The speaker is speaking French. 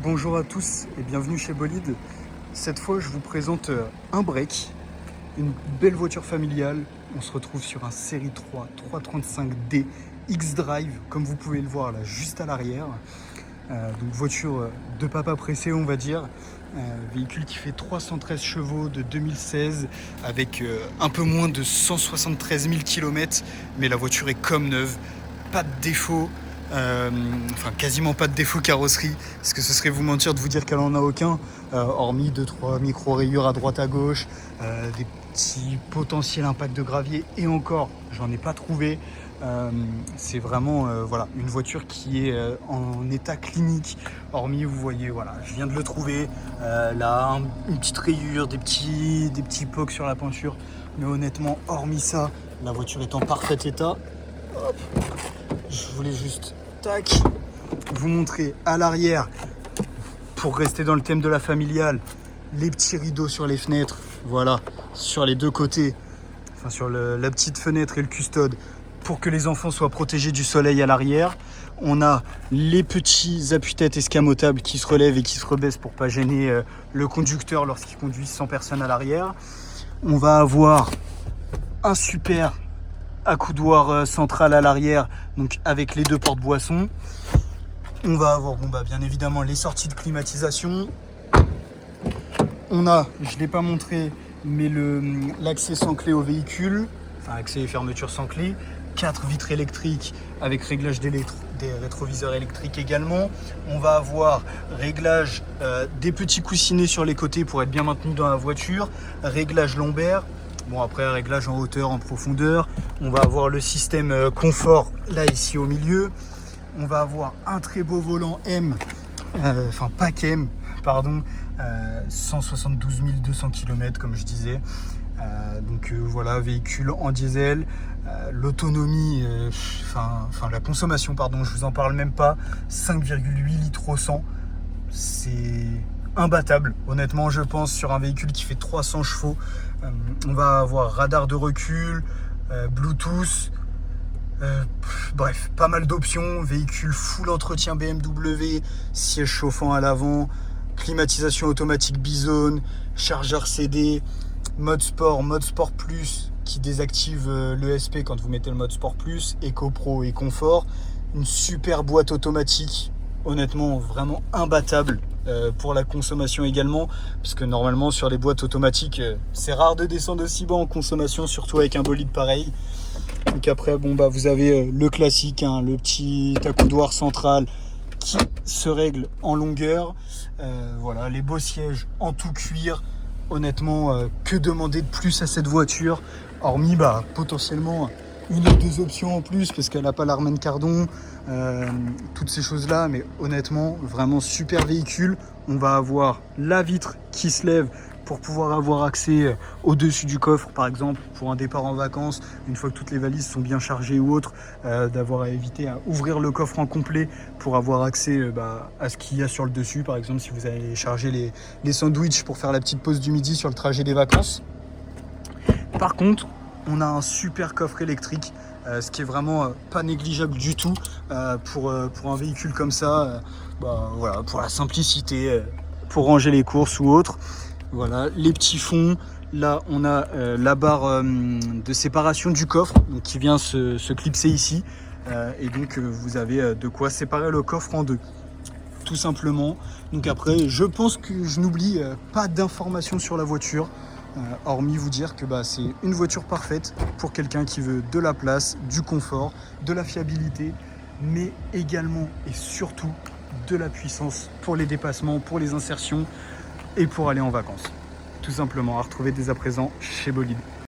Bonjour à tous et bienvenue chez Bolide. Cette fois, je vous présente un break, une belle voiture familiale. On se retrouve sur un série 3 335D X-Drive, comme vous pouvez le voir là, juste à l'arrière. Donc voiture de papa pressé, on va dire. Véhicule qui fait 313 chevaux de 2016 avec un peu moins de 173 000 km, mais la voiture est comme neuve, pas de défaut. Enfin quasiment pas de défaut carrosserie, parce que ce serait vous mentir de vous dire qu'elle en a aucun, hormis 2-3 micro rayures à droite à gauche, des petits potentiels impacts de gravier, et encore j'en ai pas trouvé. C'est vraiment voilà, une voiture qui est en état clinique, hormis vous voyez, voilà, je viens de le trouver, là une petite rayure, des petits pocs sur la peinture, mais honnêtement hormis ça, la voiture est en parfait état. Hop. Je voulais juste vous montrer à l'arrière, pour rester dans le thème de la familiale, les petits rideaux sur les fenêtres, voilà, sur les deux côtés, enfin sur la petite fenêtre et le custode, pour que les enfants soient protégés du soleil à l'arrière. On a les petits appuis-têtes escamotables qui se relèvent et qui se rebaissent pour pas gêner le conducteur lorsqu'il conduit sans personne à l'arrière. On va avoir un super accoudoir central à l'arrière, donc avec les deux portes-boissons. On va avoir bien évidemment les sorties de climatisation. On a, je ne l'ai pas montré, mais l'accès sans clé au véhicule, enfin accès et fermeture sans clé. 4 vitres électriques avec réglage des rétroviseurs électriques également. On va avoir réglage des petits coussinets sur les côtés pour être bien maintenu dans la voiture. Réglage lombaire. Bon, après, réglage en hauteur, en profondeur. On va avoir le système confort, là, ici au milieu. On va avoir un très beau volant M, pack M, pardon, 172 200 km, comme je disais. Voilà, véhicule en diesel. L'autonomie, la consommation, pardon, je vous en parle même pas. 5,8 litres au 100. C'est imbattable, honnêtement, je pense, sur un véhicule qui fait 300 chevaux. On va avoir radar de recul, Bluetooth, bref, pas mal d'options. Véhicule full entretien BMW, siège chauffant à l'avant, climatisation automatique Bizone, chargeur CD, mode sport plus qui désactive l'ESP quand vous mettez le mode sport plus, Eco Pro et confort. Une super boîte automatique, honnêtement vraiment imbattable pour la consommation également, parce que normalement sur les boîtes automatiques c'est rare de descendre aussi bas en consommation, surtout avec un bolide pareil. Donc après vous avez le classique, le petit accoudoir central qui se règle en longueur, voilà, les beaux sièges en tout cuir. Honnêtement, que demander de plus à cette voiture, hormis potentiellement une ou deux options en plus, parce qu'elle n'a pas l'Harman Kardon, toutes ces choses-là, mais honnêtement, vraiment super véhicule. On va avoir la vitre qui se lève pour pouvoir avoir accès au-dessus du coffre, par exemple, pour un départ en vacances, une fois que toutes les valises sont bien chargées ou autres, d'avoir à éviter à ouvrir le coffre en complet pour avoir accès à ce qu'il y a sur le dessus, par exemple, si vous allez charger les sandwichs pour faire la petite pause du midi sur le trajet des vacances. Par contre, on a un super coffre électrique, ce qui est vraiment pas négligeable du tout pour un véhicule comme ça, voilà, pour la simplicité, pour ranger les courses ou autre. Voilà, les petits fonds. Là, on a la barre de séparation du coffre, donc qui vient se clipser ici, et donc vous avez de quoi séparer le coffre en deux, tout simplement. Donc après, je pense que je n'oublie pas d'informations sur la voiture. Hormis vous dire que c'est une voiture parfaite pour quelqu'un qui veut de la place, du confort, de la fiabilité, mais également et surtout de la puissance pour les dépassements, pour les insertions et pour aller en vacances. Tout simplement à retrouver dès à présent chez Bolide.